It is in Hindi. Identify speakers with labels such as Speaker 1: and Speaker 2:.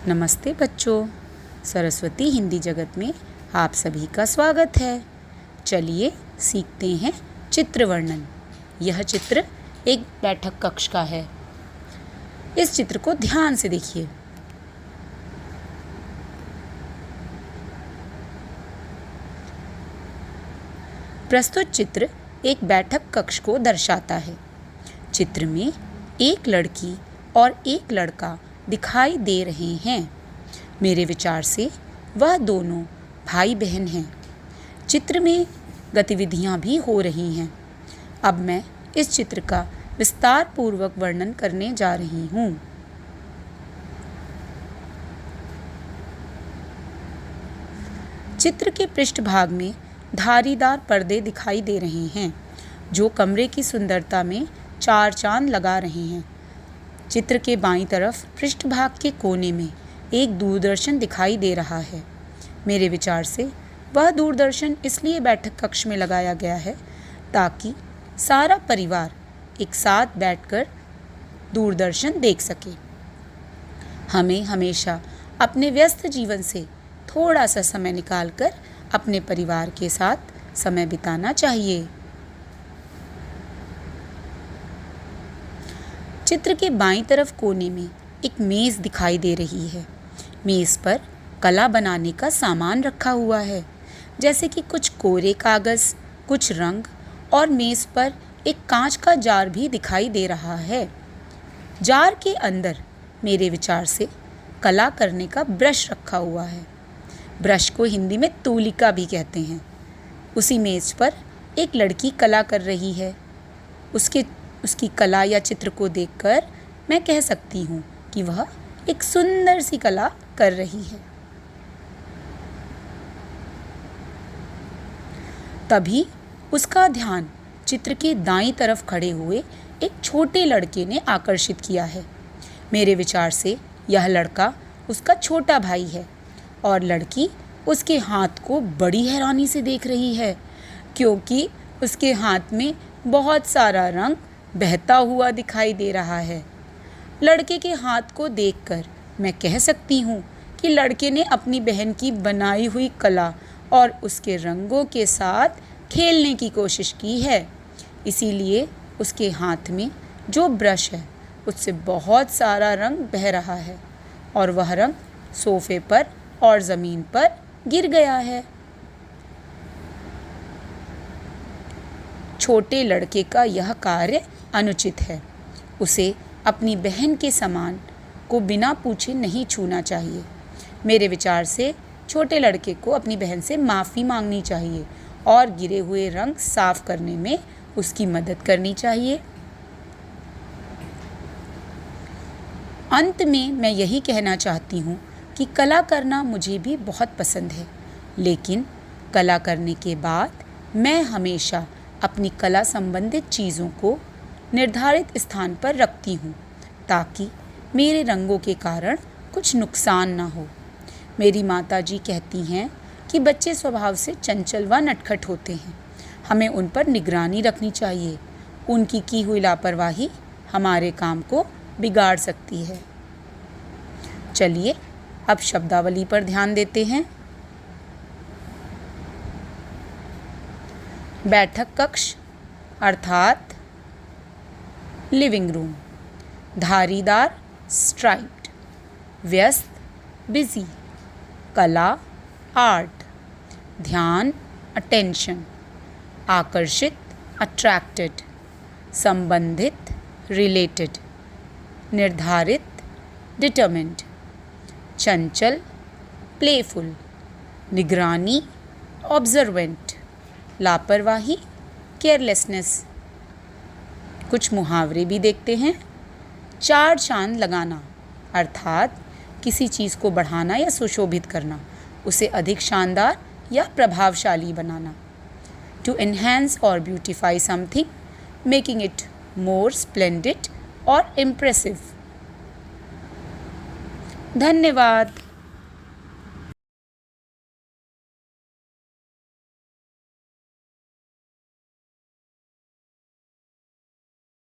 Speaker 1: नमस्ते बच्चों, सरस्वती हिंदी जगत में आप सभी का स्वागत है। चलिए सीखते हैं चित्र वर्णन। यह चित्र एक बैठक कक्ष का है। इस चित्र को ध्यान से देखिए। प्रस्तुत चित्र एक बैठक कक्ष को दर्शाता है। चित्र में एक लड़की और एक लड़का दिखाई दे रहे हैं। मेरे विचार से वह दोनों भाई बहन हैं। चित्र में गतिविधियां भी हो रही हैं। अब मैं इस चित्र का विस्तार पूर्वक वर्णन करने जा रही हूँ। चित्र के पृष्ठभाग में धारीदार पर्दे दिखाई दे रहे हैं, जो कमरे की सुंदरता में चार चांद लगा रहे हैं। चित्र के बाईं तरफ पृष्ठभाग के कोने में एक दूरदर्शन दिखाई दे रहा है। मेरे विचार से वह दूरदर्शन इसलिए बैठक कक्ष में लगाया गया है ताकि सारा परिवार एक साथ बैठकर दूरदर्शन देख सके। हमें हमेशा अपने व्यस्त जीवन से थोड़ा सा समय निकालकर अपने परिवार के साथ समय बिताना चाहिए। चित्र के बाईं तरफ कोने में एक मेज दिखाई दे रही है। मेज पर कला बनाने का सामान रखा हुआ है, जैसे कि कुछ कोरे कागज, कुछ रंग, और मेज पर एक कांच का जार भी दिखाई दे रहा है। जार के अंदर मेरे विचार से कला करने का ब्रश रखा हुआ है। ब्रश को हिंदी में तूलिका भी कहते हैं। उसी मेज पर एक लड़की कला कर रही है। उसकी कला या चित्र को देखकर मैं कह सकती हूँ कि वह एक सुंदर सी कला कर रही है। तभी उसका ध्यान चित्र के दाईं तरफ खड़े हुए एक छोटे लड़के ने आकर्षित किया है। मेरे विचार से यह लड़का उसका छोटा भाई है और लड़की उसके हाथ को बड़ी हैरानी से देख रही है, क्योंकि उसके हाथ में बहुत सारा रंग बहता हुआ दिखाई दे रहा है। लड़के के हाथ को देखकर मैं कह सकती हूँ कि लड़के ने अपनी बहन की बनाई हुई कला और उसके रंगों के साथ खेलने की कोशिश की है। इसीलिए उसके हाथ में जो ब्रश है उससे बहुत सारा रंग बह रहा है और वह रंग सोफे पर और ज़मीन पर गिर गया है। छोटे लड़के का यह कार्य अनुचित है। उसे अपनी बहन के सामान को बिना पूछे नहीं छूना चाहिए। मेरे विचार से छोटे लड़के को अपनी बहन से माफ़ी मांगनी चाहिए और गिरे हुए रंग साफ करने में उसकी मदद करनी चाहिए। अंत में मैं यही कहना चाहती हूँ कि कला करना मुझे भी बहुत पसंद है, लेकिन कला करने के बाद मैं हमेशा अपनी कला संबंधित चीज़ों को निर्धारित स्थान पर रखती हूँ ताकि मेरे रंगों के कारण कुछ नुकसान ना हो। मेरी माताजी कहती हैं कि बच्चे स्वभाव से चंचल व नटखट होते हैं। हमें उन पर निगरानी रखनी चाहिए। उनकी की हुई लापरवाही हमारे काम को बिगाड़ सकती है। चलिए अब शब्दावली पर ध्यान देते हैं। बैठक कक्ष अर्थात लिविंग रूम। धारीदार स्ट्राइप्ड। व्यस्त बिजी। कला आर्ट। ध्यान अटेंशन। आकर्षित अट्रैक्टेड। संबंधित रिलेटेड। निर्धारित डिटरमिन्ड। चंचल प्लेफुल। निगरानी ऑब्जर्वेंट। लापरवाही केयरलेसनेस। कुछ मुहावरे भी देखते हैं। चार चांद लगाना अर्थात किसी चीज़ को बढ़ाना या सुशोभित करना, उसे अधिक शानदार या प्रभावशाली बनाना। टू एनहांस और beautify something, making it more splendid और इम्प्रेसिव। धन्यवाद।